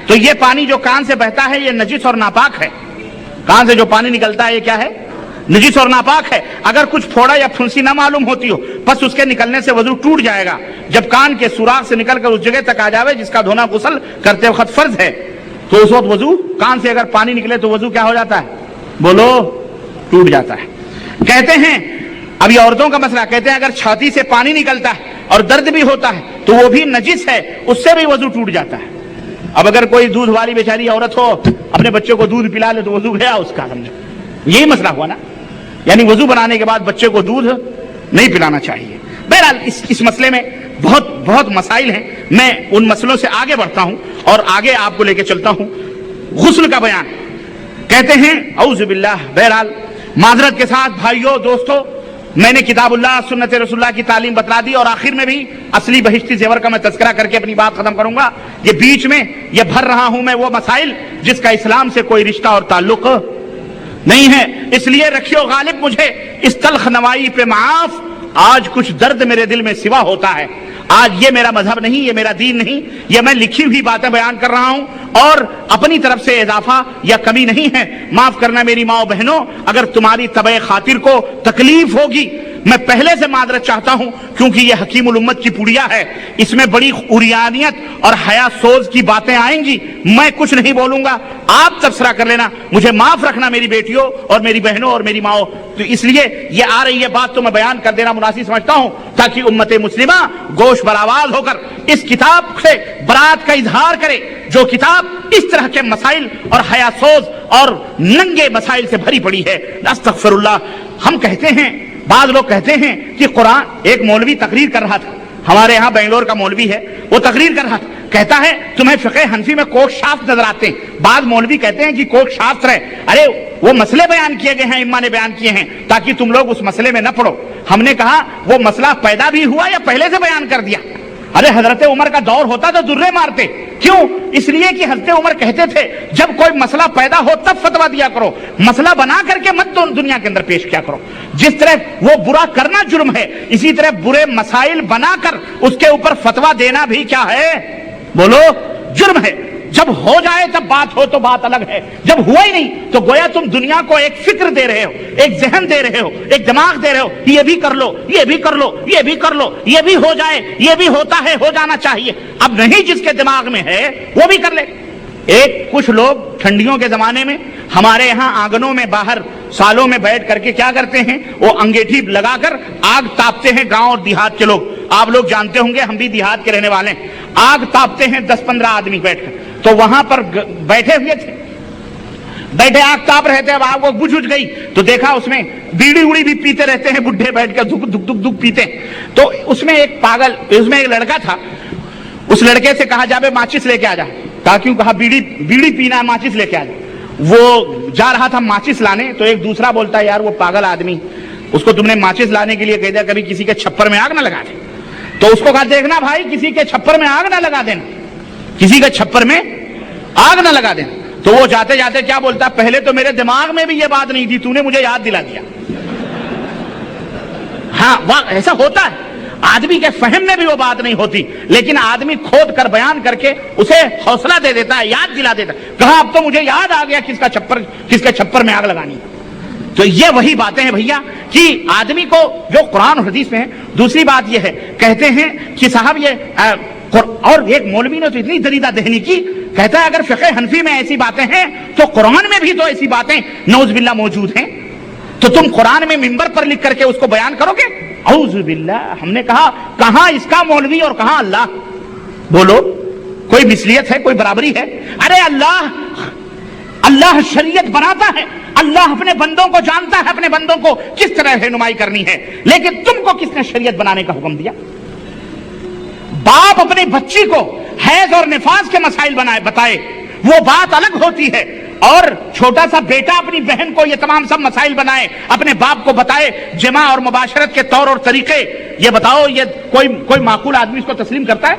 تو یہ پانی جو کان سے بہتا ہے یہ نجس اور ناپاک ہے. کان سے جو پانی نکلتا ہے یہ کیا ہے؟ نجس اور ناپاک ہے. اگر کچھ پھوڑا یا پھنسی نہ معلوم ہوتی ہو بس اس کے نکلنے سے وضو ٹوٹ جائے گا. جب کان کے سوراخ سے نکل کر اس جگہ تک آ جاوے جس کا دھونا غسل کرتے وقت فرض ہے تو اس وقت وضو، کان سے اگر پانی نکلے تو وضو کیا ہو جاتا ہے؟ بولو، ٹوٹ جاتا ہے. کہتے ہیں اب یہ عورتوں کا مسئلہ، کہتے ہیں اگر چھاتی سے پانی نکلتا ہے اور درد بھی ہوتا ہے تو وہ بھی نجس ہے، اس سے بھی وضو ٹوٹ جاتا ہے. اب اگر کوئی دودھ والی بیچاری عورت ہو اپنے بچوں کو دودھ پلا لے تو وضو گیا اس کا. سمجھو یہی مسئلہ ہوا نا، یعنی وضو بنانے کے بعد بچے کو دودھ نہیں پلانا چاہیے. بہرحال اس مسئلے میں بہت مسائل ہیں. میں ان مسئلوں سے آگے بڑھتا ہوں اور آگے آپ کو لے کے چلتا ہوں. غسل کا بیان کہتے ہیں اعوذ باللہ. بہرحال معذرت کے ساتھ بھائیوں دوستوں، میں نے کتاب اللہ سنت رسول اللہ کی تعلیم بتلا دی اور آخر میں بھی اصلی بہشتی زیور کا میں تذکرہ کر کے اپنی بات ختم کروں گا. یہ بیچ میں یہ بھر رہا ہوں میں وہ مسائل جس کا اسلام سے کوئی رشتہ اور تعلق نہیں ہے. اس لیے رکھیو غالب مجھے اس تلخ نوائی پہ معاف. آج کچھ درد میرے دل میں سوا ہوتا ہے. آج یہ میرا مذہب نہیں، یہ میرا دین نہیں، یہ میں لکھی ہوئی باتیں بیان کر رہا ہوں اور اپنی طرف سے اضافہ یا کمی نہیں ہے. معاف کرنا میری ماں بہنوں، اگر تمہاری طبع خاطر کو تکلیف ہوگی میں پہلے سے معذرت چاہتا ہوں کیونکہ یہ حکیم الامت کی پڑیا ہے. اس میں بڑی عریانیت اور حیا سوز کی باتیں آئیں گی. میں کچھ نہیں بولوں گا، آپ تبصرہ کر لینا. مجھے معاف رکھنا میری بیٹیوں اور میری بہنوں اور میری ماؤں. تو اس لیے یہ آ رہی ہے بات تو میں بیان کر دینا مناسب سمجھتا ہوں تاکہ امت مسلمہ گوش برآواز ہو کر اس کتاب سے برات کا اظہار کرے جو کتاب اس طرح کے مسائل اور حیا سوز اور ننگے مسائل سے بھری پڑی ہے. استغفر اللہ. ہم کہتے ہیں، بعض لوگ کہتے ہیں کہ قرآن، ایک مولوی تقریر کر رہا تھا، ہمارے ہاں بنگلور کا مولوی ہے، وہ تقریر کر رہا تھا، کہتا ہے تمہیں فقہ حنفی میں کوٹ شاف نظر آتے ہیں. بعض مولوی کہتے ہیں کہ کوٹ شاف ہے. ارے وہ مسئلے بیان کیے گئے ہیں، امام نے بیان کیے ہیں تاکہ تم لوگ اس مسئلے میں نہ پڑو. ہم نے کہا وہ مسئلہ پیدا بھی ہوا یا پہلے سے بیان کر دیا؟ ارے حضرت عمر کا دور ہوتا تو درے مارتے. کیوں؟ اس لیے کہ حضرت عمر کہتے تھے جب کوئی مسئلہ پیدا ہو تب فتویٰ دیا کرو، مسئلہ بنا کر کے مت دنیا کے اندر پیش کیا کرو. جس طرح وہ برا کرنا جرم ہے اسی طرح برے مسائل بنا کر اس کے اوپر فتویٰ دینا بھی کیا ہے؟ بولو، جرم ہے. جب ہو جائے تب بات ہو تو بات الگ ہے، جب ہوا ہی نہیں تو گویا تم دنیا کو ایک فکر دے رہے ہو، ایک ذہن دے رہے ہو، ایک دماغ دے رہے ہو، یہ بھی کر لو، یہ بھی کر لو، یہ بھی کر لو، یہ بھی ہو جائے، یہ بھی ہوتا ہے، ہو جانا چاہیے. اب نہیں جس کے دماغ میں ہے وہ بھی کر لے. کچھ لوگ ٹھنڈیوں کے زمانے میں ہمارے یہاں آنگنوں میں باہر سالوں میں بیٹھ کر کے کیا کرتے ہیں، وہ انگیٹھی لگا کر آگ تاپتے ہیں. گاؤں اور دیہات کے لوگ، آپ لوگ جانتے ہوں گے، ہم بھی دیہات کے رہنے والے ہیں. آگ تاپتے ہیں 10-15 آدمی بیٹھ کر. تو وہاں پر بیٹھے ہوئے تھے، بیٹھے آگ تاپ رہے تھے. اب آگ وہ بجھ گئی تو دیکھا اس میں بیڑی اڑی بھی پیتے رہتے ہیں بڈھے بیٹھ کر، دھک دھک دھک دھک پیتے. تو اس میں ایک پاگل، اس میں ایک لڑکا تھا. اس لڑکے سے کہا جا بے ماچس لے کے آ جا. کیوں؟ کہا بیڑی پینا ہے، ماچس لے کے آ جا. وہ جا رہا تھا ماچس لانے تو ایک دوسرا بولتا ہے یار وہ پاگل آدمی، اس کو تم نے ماچس لانے کے لیے کہہ دیا کبھی کسی کے چھپر میں آگ نہ لگا دے. تو اس کو کہا دیکھنا بھائی کسی کے چھپر میں آگ نہ لگا دینا، کسی کے چھپر میں آگ نہ لگا دینا. تو وہ جاتے جاتے کیا بولتا، پہلے تو میرے دماغ میں بھی یہ بات نہیں تھی، تو نے مجھے یاد دلا دیا. ہاں ایسا ہوتا ہے، آدمی کے فہم میں بھی وہ بات نہیں ہوتی لیکن آدمی کھود کر بیان کر کے اسے حوصلہ دے دیتا ہے، یاد دلا دیتا ہے. کہا اب تو مجھے یاد آ گیا کس کے چھپر میں آگ لگانی. تو یہ وہی باتیں ہیں بھیا کہ آدمی کو جو قرآن اور حدیث میں ہے. دوسری بات یہ ہے، کہتے ہیں کہ صاحب یہ اور ایک مولوی نے تو اتنی دریدہ دہنی کی، کہتا ہے اگر فقہ حنفی میں ایسی باتیں ہیں تو قرآن میں بھی تو ایسی باتیں نعوذ باللہ موجود ہیں. تو تم قرآن میں منبر پر لکھ کر کے اس کو بیان کرو گے؟ اعوذ باللہ. ہم نے کہا کہاں اس کا مولوی اور کہاں اللہ؟ بولو، کوئی مثلیت ہے، کوئی برابری ہے؟ ارے اللہ شریعت بناتا ہے، اللہ اپنے بندوں کو جانتا ہے، اپنے بندوں کو کس طرح رہنمائی کرنی ہے. لیکن تم کو کس نے شریعت بنانے کا حکم دیا؟ باپ اپنے بچی کو حیض اور نفاس کے مسائل بتائے وہ بات الگ ہوتی ہے، اور چھوٹا سا بیٹا اپنی بہن کو یہ تمام سب مسائل بنائے، اپنے باپ کو بتائے جماع اور مباشرت کے طور اور طریقے. یہ بتاؤ یہ کوئی معقول آدمی اس کو تسلیم کرتا ہے؟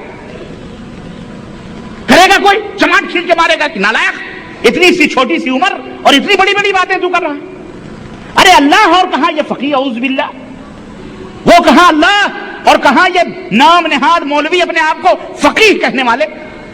کرے گا کوئی؟ چماٹ کھینچ کے مارے گا کہ نالائق، اتنی سی چھوٹی سی عمر اور اتنی بڑی بڑی باتیں تو کر رہا ہے. ارے اللہ اور کہاں یہ فقیہ، اعوذ باللہ. وہ کہاں اللہ اور کہاں یہ نام نہاد مولوی اپنے آپ کو فقیہ کہنے والے.